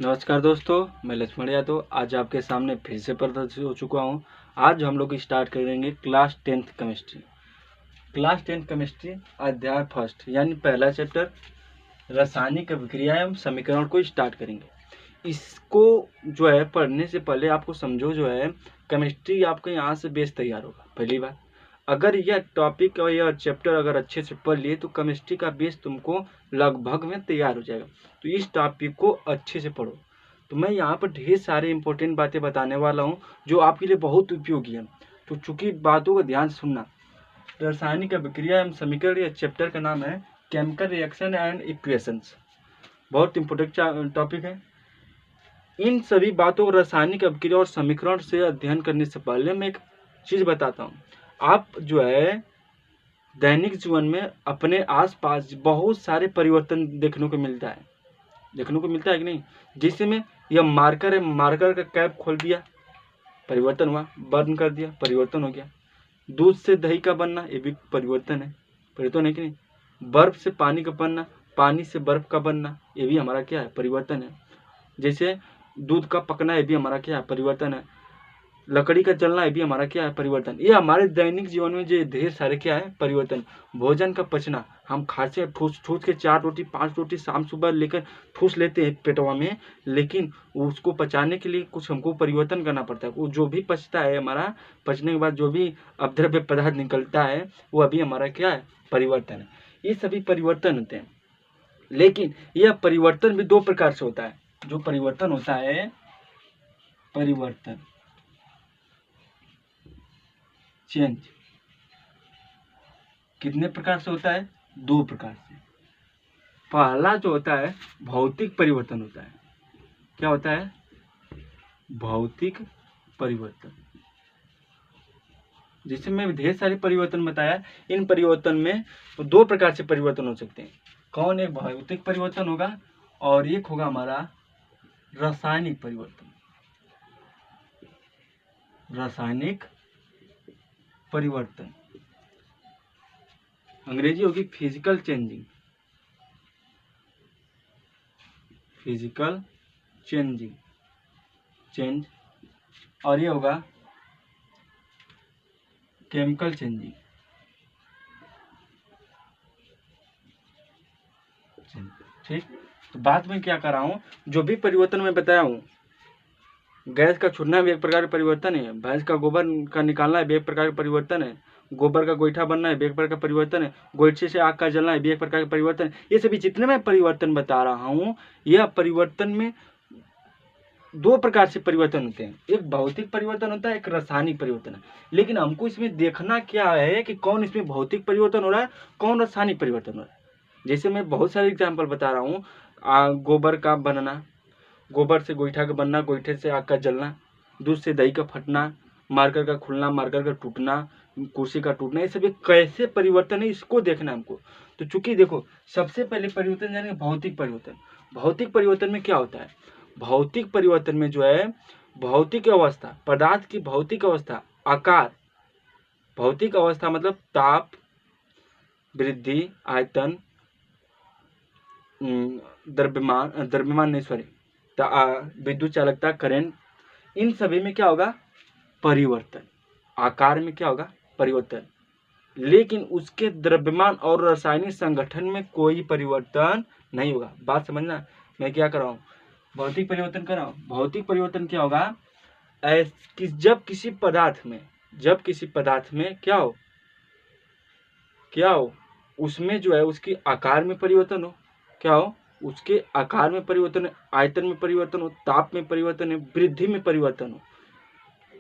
नमस्कार दोस्तों, मैं लक्ष्मण यादव आज आपके सामने फिर से प्रदर्शित हो चुका हूं। आज हम लोग स्टार्ट करेंगे class 10th chemistry. Class 10th chemistry अध्याय फर्स्ट यानी पहला चैप्टर रासायनिक अभिक्रिया एवं समीकरण को स्टार्ट करेंगे। इसको जो है पढ़ने से पहले आपको समझो जो है केमिस्ट्री आपके यहाँ से बेस तैयार होगा। पहली बात, अगर यह टॉपिक और यह चैप्टर अगर अच्छे से पढ़ लिए तो केमिस्ट्री का बेस तुमको लगभग में तैयार हो जाएगा। तो इस टॉपिक को अच्छे से पढ़ो। तो मैं यहाँ पर ढेर सारे इंपॉर्टेंट बातें बताने वाला हूँ जो आपके लिए बहुत उपयोगी है। तो चूंकि बातों को ध्यान से सुनना। रासायनिक अभिक्रिया एवं समीकरण, यह चैप्टर का नाम है केमिकल रिएक्शन एंड इक्वेशंस। बहुत इंपॉर्टेंट टॉपिक है। इन सभी बातों को रासायनिक अभिक्रिया और समीकरण से अध्ययन करने से पहले मैं एक चीज बताता हूँ। आप जो है दैनिक जीवन में अपने आसपास बहुत सारे परिवर्तन देखने को मिलता है कि नहीं। जिससे में यह मार्कर है, मार्कर का कैप खोल दिया, परिवर्तन हुआ, बर्न कर दिया, परिवर्तन हो गया। दूध से दही का बनना, ये भी परिवर्तन है कि नहीं। बर्फ से पानी का बनना, पानी से बर्फ का बनना, ये भी हमारा क्या है, परिवर्तन है। जैसे दूध का पकना, ये भी हमारा क्या है, परिवर्तन है। लकड़ी का जलना, ये भी हमारा क्या है, परिवर्तन। ये हमारे दैनिक जीवन में जो ढेर सारे क्या है, परिवर्तन। भोजन का पचना, हम खाते हैं ठूस ठूस के 4 रोटी 5 रोटी शाम सुबह लेकर ठूस लेते हैं पेटवा में, लेकिन उसको पचाने के लिए कुछ हमको परिवर्तन करना पड़ता है। वो जो भी पचता है हमारा, पचने के बाद जो भी अपद्रव्य पदार्थ निकलता है वो अभी हमारा क्या है, परिवर्तन है। ये सभी परिवर्तन होते हैं। लेकिन यह परिवर्तन भी 2 प्रकार से होता है। जो परिवर्तन होता है, परिवर्तन चेंज, कितने प्रकार से होता है, 2 प्रकार से। पहला जो होता है भौतिक परिवर्तन होता है। क्या होता है, भौतिक परिवर्तन। जिससे मैं ढेर सारे परिवर्तन बताया। इन परिवर्तन में 2 प्रकार से परिवर्तन हो सकते हैं। कौन, एक भौतिक परिवर्तन होगा और एक होगा हमारा रासायनिक परिवर्तन। रासायनिक परिवर्तन अंग्रेजी होगी physical changing, physical changing, change. और ये होगा केमिकल चेंजिंग, ठीक। तो बात में क्या कर रहा हूँ, जो भी परिवर्तन मैं बताया हूँ, गैस का छूटना भी एक प्रकार का परिवर्तन है, भैंस का गोबर का निकालना भी एक प्रकार का परिवर्तन है, गोबर का गोईठा बनना है भी एक प्रकार का परिवर्तन है, गोईठे से आग का जलना है भी एक प्रकार का परिवर्तन है। ये सभी जितने मैं परिवर्तन बता रहा हूँ, यह परिवर्तन में 2 प्रकार से परिवर्तन होते हैं। एक भौतिक परिवर्तन होता है, एक रासायनिक परिवर्तन है। लेकिन हमको इसमें देखना क्या है कि कौन इसमें भौतिक परिवर्तन हो रहा है, कौन रासायनिक परिवर्तन हो रहा है। जैसे मैं बहुत सारे एग्जाम्पल बता रहा हूँ। गोबर का बनना, गोबर से गोईठा का बनना, गोईठे से आग का जलना, दूध से दही का फटना, मार्कर का खुलना, मार्कर का टूटना, कुर्सी का टूटना, ये सभी कैसे परिवर्तन है, इसको देखना हमको। तो चूंकि देखो, सबसे पहले परिवर्तन जानेंगे भौतिक परिवर्तन। भौतिक परिवर्तन में क्या होता है, भौतिक परिवर्तन में जो है भौतिक अवस्था, पदार्थ की भौतिक अवस्था, आकार, भौतिक अवस्था मतलब ताप, वृद्धि, आयतन, द्रव्यमान नहीं, सॉरी, विद्युत चालकता, करंट, इन सभी में क्या होगा, परिवर्तन। आकार में क्या होगा, परिवर्तन। लेकिन उसके द्रव्यमान और रासायनिक संगठन में कोई परिवर्तन नहीं होगा। बात समझना, मैं क्या कर रहा हूँ, भौतिक परिवर्तन कर रहा हूँ। भौतिक परिवर्तन क्या होगा, जब किसी पदार्थ में क्या हो, उसमें जो है उसकी आकार में परिवर्तन हो, क्या हो, उसके आकार में परिवर्तन है, आयतन में परिवर्तन हो, ताप में परिवर्तन है, वृद्धि में परिवर्तन हो,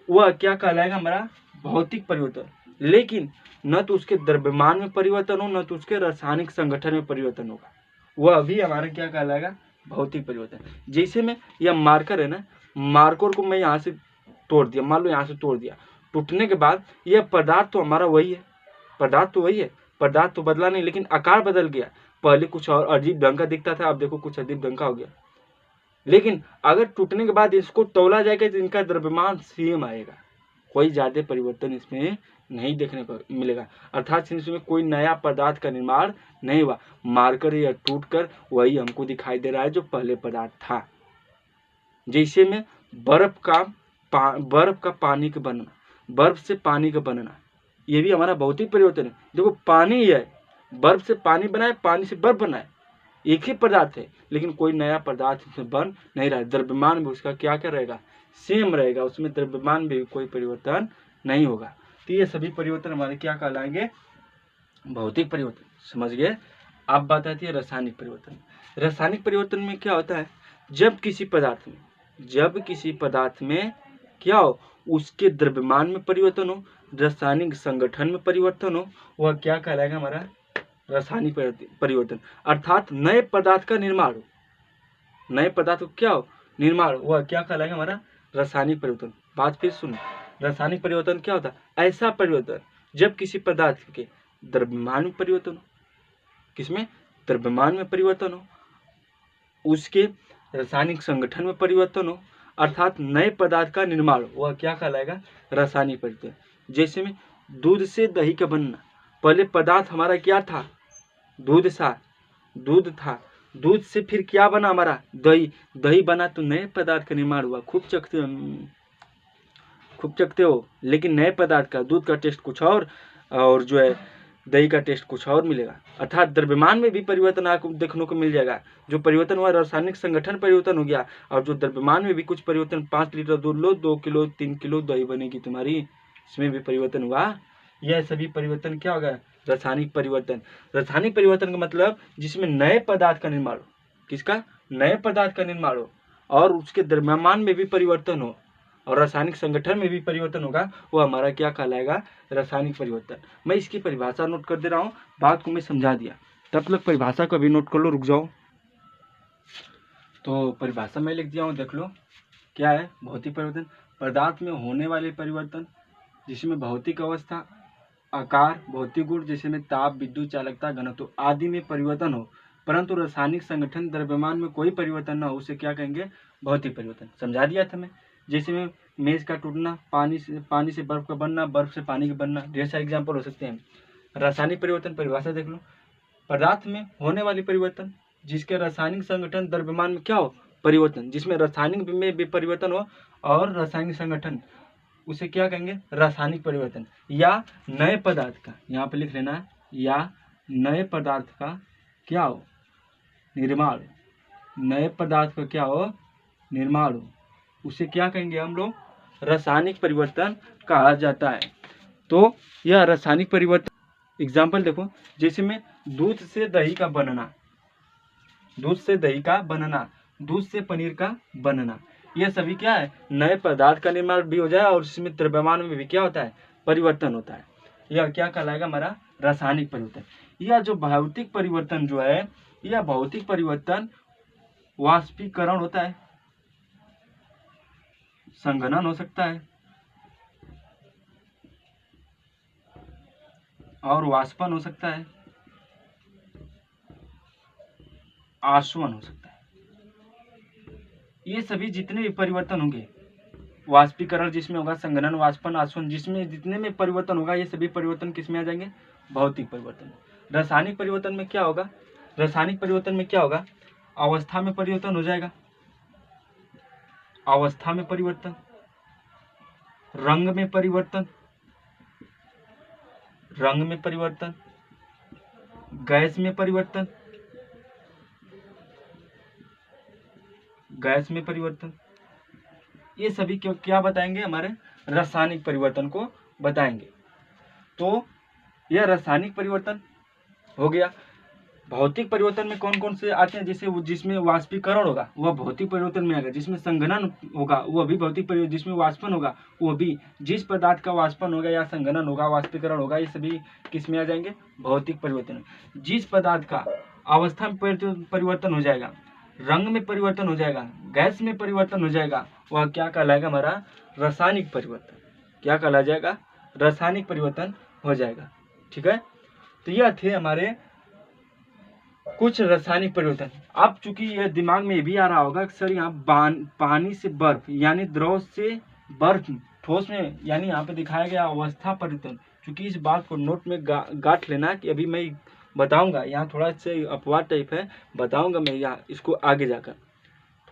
वह क्या कहलाएगा, हमारा भौतिक परिवर्तन। लेकिन न तो उसके द्रव्यमान में परिवर्तन हो, न तो उसके रासायनिक संगठन में परिवर्तन होगा, वह अभी हमारा क्या कहलाएगा, भौतिक परिवर्तन। जैसे में यह मार्कर है ना, मार्कर को मैं यहाँ से तोड़ दिया, मान लो यहाँ से तोड़ दिया, टूटने के बाद यह पदार्थ तो हमारा वही है, पदार्थ तो बदला नहीं, लेकिन आकार बदल गया। पहले कुछ और अजीब ढंग का दिखता था, अब देखो कुछ अजीब ढंग का हो गया। लेकिन अगर टूटने के बाद इसको तौला जाएगा तो इनका द्रव्यमान सेम आएगा, कोई ज्यादा परिवर्तन इसमें नहीं देखने को मिलेगा। अर्थात इसमें कोई नया पदार्थ का निर्माण नहीं हुआ, मारकर या टूट कर वही हमको दिखाई दे रहा है जो पहले पदार्थ था। जैसे में बर्फ का पानी का बनना, बर्फ से पानी का बनना, ये भी हमारा भौतिक परिवर्तन है। देखो पानी ही है, बर्फ से पानी बना है, पानी से बर्फ बना है, एक ही पदार्थ है, लेकिन कोई नया पदार्थ इसमें बन नहीं रहा है। द्रव्यमान भी उसका क्या रहेगा, सेम रहेगा, उसमें द्रव्यमान भी कोई परिवर्तन नहीं होगा। तो ये सभी परिवर्तन हमारे क्या कहलाएंगे, भौतिक परिवर्तन। समझ गए। अब बात आती है रासायनिक परिवर्तन। रासायनिक परिवर्तन में क्या होता है, जब किसी पदार्थ में क्या हो, उसके द्रव्यमान में परिवर्तन हो, रासायनिक संगठन में परिवर्तन हो, वह क्या कहलाएगा, हमारा रासायनिक परिवर्तन। अर्थात नए पदार्थ का निर्माण हो, नए पदार्थ को क्या हो, निर्माण, वह क्या कहलाएगा, हमारा रासायनिक परिवर्तन। बात फिर सुनो, रासायनिक परिवर्तन क्या होता है, ऐसा परिवर्तन जब किसी पदार्थ के द्रव्यमान में परिवर्तन हो, किसमें, द्रव्यमान में परिवर्तन हो, उसके रासायनिक संगठन में परिवर्तन हो, अर्थात नए पदार्थ का निर्माण, वह क्या कहलाएगा, रासायनिक परिवर्तन। जैसे में दूध से दही का बनना, पहले पदार्थ हमारा क्या था, दूध था, दूध से फिर क्या बना, हमारा दही बना, तो नए पदार्थ का निर्माण हुआ। खूब चखते हो, लेकिन नए पदार्थ का, दूध का टेस्ट कुछ और जो है दही का टेस्ट कुछ और मिलेगा। अर्थात द्रव्यमान में भी परिवर्तन आपको देखने को मिल जाएगा। जो परिवर्तन हुआ रासायनिक संगठन परिवर्तन हो गया, और जो द्रव्यमान में भी कुछ परिवर्तन, 5 लीटर दूध लो, 2 किलो 3 किलो दही बनेगी तुम्हारी, इसमें भी परिवर्तन हुआ। यह सभी परिवर्तन क्या होगा, रासायनिक परिवर्तन। रासायनिक परिवर्तन का मतलब जिसमें नए पदार्थ का निर्माण हो, किसका, नए पदार्थ का निर्माण हो, और उसके द्रव्यमान में भी परिवर्तन हो, और रासायनिक संगठन में भी परिवर्तन होगा, वो हमारा क्या कहलाएगा, रासायनिक परिवर्तन। मैं इसकी परिभाषा नोट कर दे रहा हूँ, बात को मैं समझा दिया, तब तक परिभाषा को भी नोट कर लो, रुक जाओ। तो परिभाषा मैं लिख दिया हूँ, देख लो क्या है। भौतिक परिवर्तन, पदार्थ में होने वाले परिवर्तन जिसमें भौतिक अवस्था, आकार, भौतिक गुण जैसे में ताप, विद्युत चालकता, घनत्व आदि में परिवर्तन हो, परंतु रासायनिक संगठन द्रव्यमान में कोई परिवर्तन न हो, उसे क्या कहेंगे, भौतिक परिवर्तन। समझा दिया था मैं। जैसे में मेज का टूटना, पानी से बर्फ का बनना, बर्फ से पानी का बनना, ढेर सारे एग्जाम्पल हो सकते हैं। रासायनिक परिवर्तन परिभाषा देख लो, पदार्थ में होने वाली परिवर्तन जिसके रासायनिक संगठन द्रव्यमान में क्या हो, परिवर्तन, जिसमें रासायनिक में भी परिवर्तन हो और रासायनिक संगठन, उसे क्या कहेंगे, रासायनिक परिवर्तन। या नए पदार्थ का, यहाँ पे लिख लेना है, या नए पदार्थ का क्या हो, निर्माण, नए पदार्थ का क्या हो, निर्माण हो, उसे क्या कहेंगे हम लोग, रासायनिक परिवर्तन कहा जाता है। तो यह रासायनिक परिवर्तन, एग्जाम्पल देखो, जैसे में दूध से दही का बनना, दूध से दही का बनना, दूध से पनीर का बनना, यह सभी क्या है, नए पदार्थ का निर्माण भी हो जाए, और इसमें द्रव्यमान में भी क्या होता है, परिवर्तन होता है। यह क्या कहलाएगा, हमारा रासायनिक परिवर्तन। यह जो भौतिक परिवर्तन जो है, यह भौतिक परिवर्तन वाष्पीकरण होता है, संघनन हो सकता है, और वाष्पन हो सकता है, आसवन हो सकता है। ये सभी जितने भी परिवर्तन होंगे, वाष्पीकरण जिसमें होगा, संघनन, वाष्पन, आसवन, जिसमें जितने में परिवर्तन होगा, ये सभी परिवर्तन किसमें आ जाएंगे, भौतिक परिवर्तन। रासायनिक परिवर्तन में क्या होगा, रासायनिक परिवर्तन में क्या होगा, अवस्था में परिवर्तन हो जाएगा, अवस्था में परिवर्तन, रंग में परिवर्तन, रंग में परिवर्तन, गैस में परिवर्तन, गैस में परिवर्तन, ये सभी क्या बताएंगे, हमारे रासायनिक परिवर्तन को बताएंगे। तो यह रासायनिक परिवर्तन हो गया। भौतिक परिवर्तन में कौन कौन से आते हैं, जैसे जिसमें वाष्पीकरण होगा वह भौतिक परिवर्तन में आएगा, जिसमें संघनन होगा वह भी भौतिक परिवर्तन, जिसमें वाष्पन होगा वो भी, जिस पदार्थ का वाष्पन होगा या संघनन होगा, वाष्पीकरण होगा, ये सभी किस में आ जाएंगे, भौतिक परिवर्तन। जिस पदार्थ का अवस्था में परिवर्तन हो जाएगा, रंग में परिवर्तन हो जाएगा, गैस में परिवर्तन हो जाएगा, वह क्या कहलाएगा, हमारा रासायनिक परिवर्तन। क्या कहला जाएगा, रासायनिक परिवर्तन हो जाएगा। ठीक है, तो यह थे हमारे कुछ रासायनिक परिवर्तन। अब चूंकि यह दिमाग में भी आ रहा होगा कि सर यहाँ पानी से बर्फ यानी द्रव से बर्फ ठोस में, यानी यहाँ पे दिखाया गया अवस्था परिवर्तन। चूंकि इस बात को नोट में गांठ लेना कि अभी मैं बताऊंगा, यहाँ थोड़ा सा अपवाद टाइप है, बताऊंगा मैं यहाँ इसको आगे जाकर,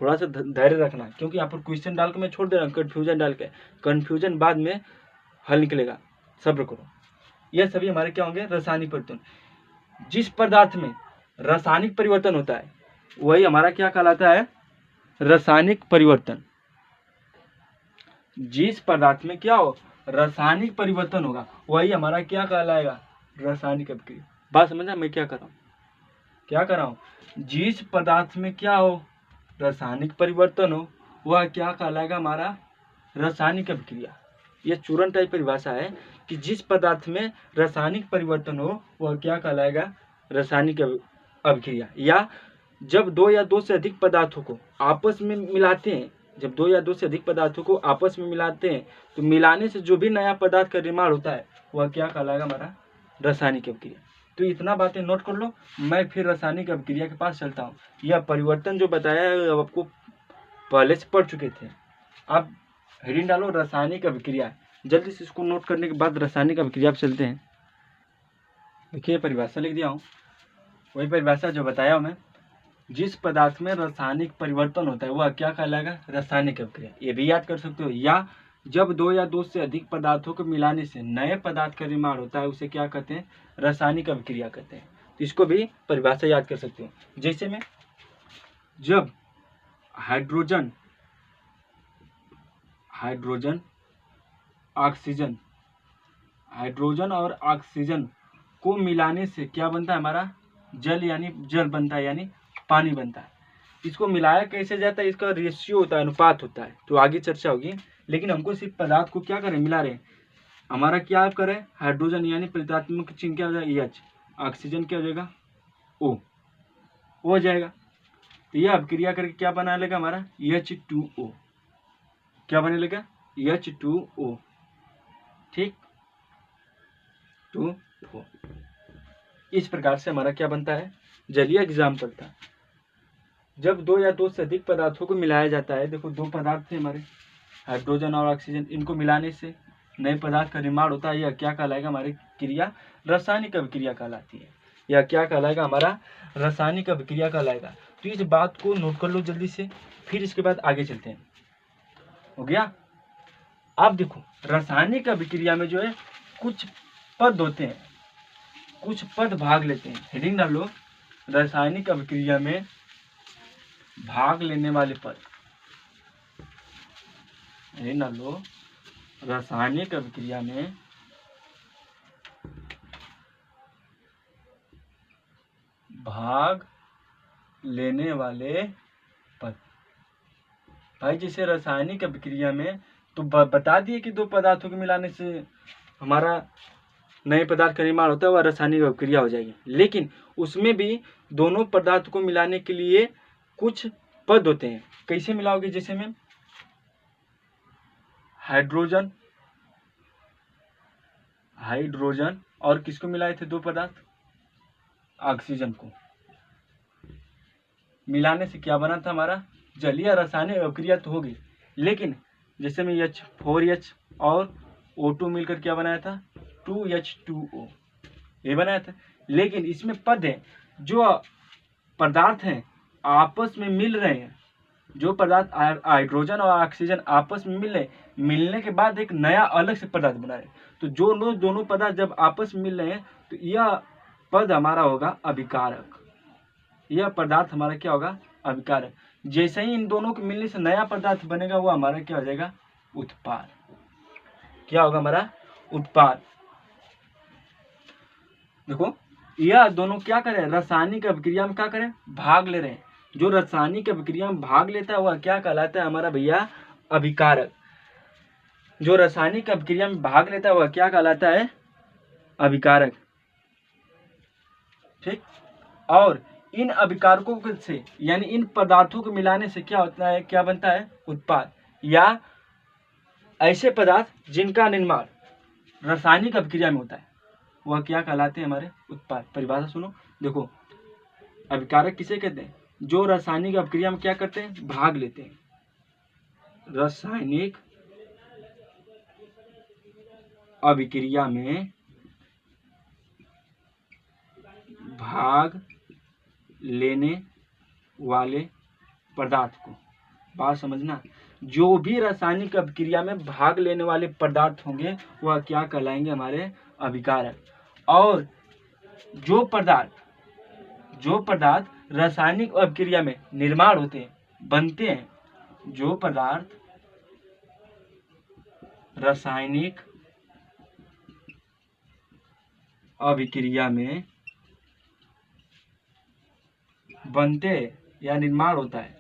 थोड़ा सा धैर्य रखना, क्योंकि यहाँ पर क्वेश्चन डाल के मैं छोड़ दे रहा हूँ, कन्फ्यूजन डाल के, कन्फ्यूजन बाद में हल निकलेगा, सब्र करो। यह सभी हमारे क्या होंगे, रासायनिक परिवर्तन। जिस पदार्थ में रासायनिक परिवर्तन होता है वही हमारा क्या कहलाता है, रासायनिक परिवर्तन। जिस पदार्थ में क्या हो, रासायनिक परिवर्तन होगा वही हमारा क्या कहलाएगा, रासायनिक अभिक्रिया। बात समझना मैं क्या कर रहा हूँ, क्या कर रहा हूँ, जिस पदार्थ में क्या हो, रासायनिक परिवर्तन हो, वह क्या कहलाएगा, हमारा रासायनिक अभिक्रिया। यह चूरण टाइप परिभाषा है कि जिस पदार्थ में रासायनिक परिवर्तन हो वह क्या कहलाएगा, रासायनिक अभिक्रिया। या जब दो या दो से अधिक पदार्थों को आपस में मिलाते हैं, जब दो या दो से अधिक पदार्थों को आपस में मिलाते हैं तो मिलाने से जो भी नया पदार्थ का निर्माण होता है वह क्या कहलाएगा, हमारा रासायनिक अभिक्रिया। तो इतना बातें नोट कर लो, मैं फिर रासायनिक अभिक्रिया के पास चलता हूँ। यह परिवर्तन जो बताया है आपको पहले से पढ़ चुके थे। आप हेडिंग डालो रासायनिक अभिक्रिया, जल्दी से इसको नोट करने के बाद रासायनिक अभिक्रिया पर चलते हैं। देखिए परिभाषा लिख दिया हूँ, वही परिभाषा जो बताया हूँ मैं। जिस पदार्थ में रासायनिक परिवर्तन होता है वह क्या कहलाएगा, रासायनिक अभिक्रिया। ये भी याद कर सकते हो। या जब दो या दो से अधिक पदार्थों को मिलाने से नए पदार्थ का निर्माण होता है उसे क्या कहते हैं, रासायनिक अभिक्रिया कहते हैं। तो इसको भी परिभाषा याद कर सकते हो। जैसे में जब हाइड्रोजन और ऑक्सीजन को मिलाने से क्या बनता है, हमारा जल, यानी जल बनता है, यानी पानी बनता है। इसको मिलाया कैसे जाता है, इसका रेशियो होता है, अनुपात होता है, तो आगे चर्चा होगी। लेकिन हमको सिर्फ पदार्थ को क्या करें, मिला रहे हैं। हमारा क्या आप करें, हाइड्रोजन यानी प्रतीकात्मक चिन्ह क्या हो जाएगा, H, ऑक्सीजन क्या हो जाएगा, O हो जाएगा। तो यह अभिक्रिया करके क्या बना लेगा, हमारा H2O। क्या बने लेगा, H2O। ठीक, 2O। इस प्रकार से हमारा क्या बनता है, जलीय एग्जाम्पल था। जब दो या दो से अधिक पदार्थों को मिलाया जाता है, देखो दो पदार्थ थे हमारे, हाइड्रोजन और ऑक्सीजन, इनको मिलाने से नए पदार्थ का निर्माण होता है। यह क्या कहलाएगा, हमारी क्रिया रासायनिक अभिक्रिया कहलाती है। यह क्या कहलाएगा, हमारा रासायनिक अभिक्रिया कहलाएगा। तो इस बात को नोट कर लो जल्दी से, फिर इसके बाद आगे चलते हैं। हो गया। अब देखो रासायनिक अभिक्रिया में जो है कुछ पद होते हैं, कुछ पद भाग लेते हैं। हेडिंग डाल लो, रासायनिक अभिक्रिया में भाग लेने वाले पद। हेडिंग डाल लो, रासायनिक अभिक्रिया में भाग लेने वाले पद। भाई जैसे रासायनिक अभिक्रिया में तो बता दिए कि दो पदार्थों के मिलाने से हमारा नए पदार्थ का निर्माण होता है, वह रासायनिक अभिक्रिया हो जाएगी। लेकिन उसमें भी दोनों पदार्थ को मिलाने के लिए कुछ पद होते हैं। कैसे मिलाओगे, जैसे में हाइड्रोजन और किसको मिलाए थे, दो पदार्थ, ऑक्सीजन को मिलाने से क्या बना था, हमारा जलीय रासायनिक अभिक्रिया तो होगी। लेकिन जैसे में H4H और O2 मिलकर क्या बनाया था, 2H2O, ये बनाया था। लेकिन इसमें पद है, जो पदार्थ हैं आपस में मिल रहे हैं, जो पदार्थ हाइड्रोजन और ऑक्सीजन आपस में मिलने के बाद एक नया अलग से पदार्थ बना रहे हैं। तो जो दोनों पदार्थ जब आपस में मिल रहे हैं तो यह पद हमारा होगा अभिकारक। यह पदार्थ हमारा क्या होगा, अभिकारक। जैसे ही इन दोनों के मिलने से नया पदार्थ बनेगा वो हमारा क्या हो जाएगा, उत्पाद। क्या होगा, हमारा उत्पाद। देखो यह दोनों क्या करें, रासायनिक अभिक्रिया में क्या करें, भाग ले रहे हैं। जो रासायनिक अभिक्रिया में भाग लेता है वह क्या कहलाता है, हमारा भैया अभिकारक। जो रासायनिक अभिक्रिया में भाग लेता है वह क्या कहलाता है, अभिकारक। ठीक। और इन अभिकारकों से यानी इन पदार्थों को मिलाने से क्या होता है, क्या बनता है, उत्पाद। या ऐसे पदार्थ जिनका निर्माण रासायनिक अभिक्रिया में होता है वह क्या कहलाते हैं, हमारे उत्पाद। परिभाषा सुनो, देखो अभिकारक किसे कहते हैं, जो रासायनिक अभिक्रिया में क्या करते हैं, भाग लेते हैं। रासायनिक अभिक्रिया में भाग लेने वाले पदार्थ को बात समझना, जो भी रासायनिक अभिक्रिया में भाग लेने वाले पदार्थ होंगे वह क्या कहलाएंगे, हमारे अभिकारक। और जो पदार्थ रासायनिक अभिक्रिया में निर्माण होते हैं, बनते हैं, जो पदार्थ रासायनिक अभिक्रिया में बनते या निर्माण होता है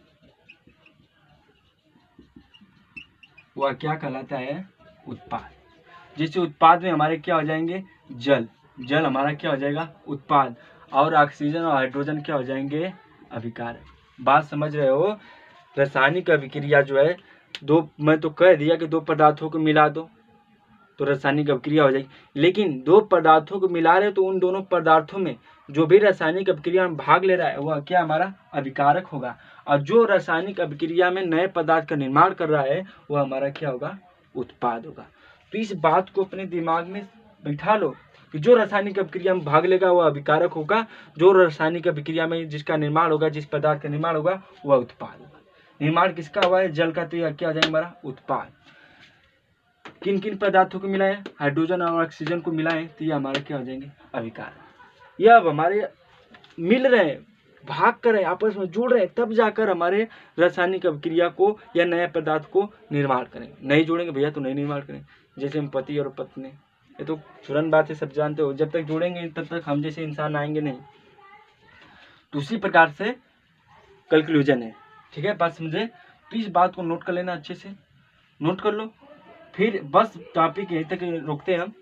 वह क्या कहलाता है, उत्पाद। जिससे उत्पाद में हमारे क्या हो जाएंगे, जल हमारा क्या हो जाएगा, उत्पाद, और ऑक्सीजन और हाइड्रोजन क्या हो जाएंगे, अभिकारक। बात समझ रहे हो। रासायनिक अभिक्रिया जो है मैं तो कह दिया कि दो पदार्थों को मिला दो तो रासायनिक अभिक्रिया हो जाएगी, लेकिन दो पदार्थों को मिला रहे तो उन दोनों पदार्थों में जो भी रासायनिक अभिक्रिया में भाग ले रहा है वह क्या हमारा अभिकारक होगा, और जो रासायनिक अभिक्रिया में नए पदार्थ का निर्माण कर रहा है वह हमारा क्या होगा, उत्पाद होगा। तो इस बात को अपने दिमाग में बैठा लो कि जो रासायनिक अभिक्रिया में भाग लेगा वह अभिकारक होगा, जो रासायनिक अभिक्रिया में जिसका निर्माण होगा, जिस पदार्थ का निर्माण होगा वह उत्पाद होगा। निर्माण किसका हुआ है, जल का, तो यह क्या हो जाएगा हमारा उत्पाद। किन किन पदार्थों को मिलाएं, हाइड्रोजन और ऑक्सीजन को मिलाएं तो ये हमारे क्या हो जाएंगे, अभिकारक। यह अब हमारे मिल रहे हैं, भाग कर रहे हैं, आपस में जुड़ रहे हैं, तब जाकर हमारे रासायनिक अभिक्रिया को या नए पदार्थ को निर्माण करेंगे। नहीं जुड़ेंगे भैया तो नहीं निर्माण करेंगे। जैसे हम पति और पत्नी, ये तो तुरंत बात है, सब जानते हो, जब तक जुड़ेंगे तब तक हम जैसे इंसान आएंगे नहीं। तो उसी प्रकार से कंक्लूजन है, ठीक है, बात समझे। तो इस बात को नोट कर लेना, अच्छे से नोट कर लो। फिर बस टॉपिक यहीं तक रोकते हैं हम,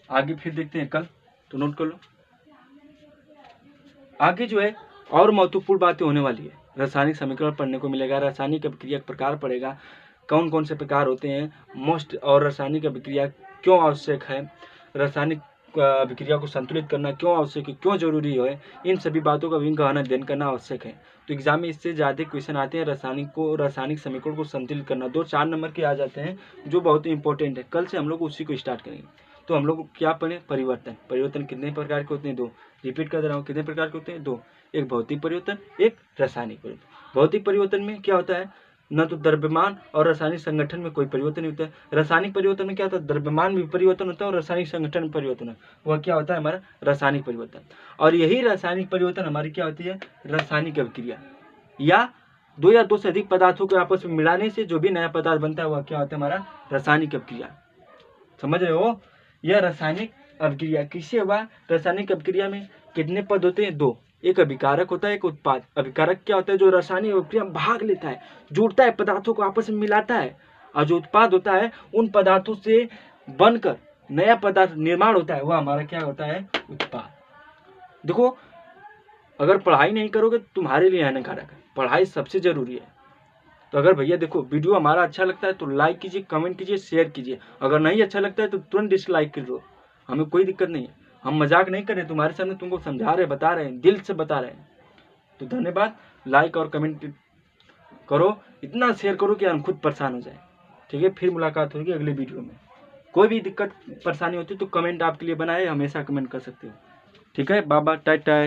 आगे फिर देखते हैं कल, तो नोट कर लो। आगे जो है और महत्वपूर्ण बातें होने वाली है। रासायनिक समीकरण पढ़ने को मिलेगा, रासायनिक अभिक्रिया का प्रकार पड़ेगा, कौन कौन से प्रकार होते हैं मोस्ट, और रासायनिक अभिक्रिया क्यों आवश्यक है, रासायनिक अभिक्रिया को संतुलित करना क्यों आवश्यक है, क्यों जरूरी है, इन सभी बातों का भी गहन अध्ययन करना आवश्यक है। तो एग्जाम में इससे ज़्यादा क्वेश्चन आते हैं, रासायनिक समीकरण को संतुलित करना 2-4 नंबर के आ जाते हैं, जो बहुत ही इंपॉर्टेंट है। कल से हम लोग उसी को स्टार्ट करेंगे। तो हम लोग क्या पढ़ें, परिवर्तन कितने प्रकार के होते हैं, 2। रिपीट कर रहा हूँ, कितने प्रकार के होते हैं, 2। एक भौतिक परिवर्तन, एक रासायनिक परिवर्तन। भौतिक परिवर्तन में क्या होता है, न तो द्रव्यमान और रासायनिक संगठन में कोई परिवर्तन नहीं होता है। रासायनिक परिवर्तन में क्या होता है, द्रव्यमान में परिवर्तन होता है और रासायनिक संगठन में परिवर्तन है, वह क्या होता है हमारा रासायनिक परिवर्तन। और यही रासायनिक परिवर्तन हमारी क्या होती है, रासायनिक अभिक्रिया, या 2 या 2 से अधिक पदार्थों को आपस में मिलाने से जो भी नया पदार्थ बनता है वह क्या होता है, हमारा रासायनिक अभिक्रिया। समझ रहे हो। यह रासायनिक अभिक्रिया किससे हुआ, रासायनिक अभिक्रिया में कितने पद होते हैं, 2। एक अभिकारक होता है, एक उत्पाद। अभिकारक क्या होता है, जो रासायनिक अभिक्रिया में भाग लेता है, जुड़ता है, पदार्थों को आपस में मिलाता है। और जो उत्पाद होता है, उन पदार्थों से बनकर नया पदार्थ निर्माण होता है, वह हमारा क्या होता है, उत्पाद। देखो, अगर पढ़ाई नहीं करोगे तुम्हारे लिए हानिकारक है, पढ़ाई सबसे जरूरी है। तो अगर भैया देखो वीडियो हमारा अच्छा लगता है तो लाइक कीजिए, कमेंट कीजिए, शेयर कीजिए। अगर नहीं अच्छा लगता है तो तुरंत डिसलाइक कर दो, हमें कोई दिक्कत नहीं है। हम मजाक नहीं कर रहे, तुम्हारे सामने तुमको समझा रहे, बता रहे हैं, दिल से बता रहे हैं। तो धन्यवाद। लाइक और कमेंट करो, इतना शेयर करो कि हम खुद परेशान हो जाए। ठीक है, फिर मुलाकात होगी अगले वीडियो में। कोई भी दिक्कत परेशानी होती है तो कमेंट आपके लिए बनाए, हमेशा कमेंट कर सकते हो। ठीक है, बाबा, टाटा।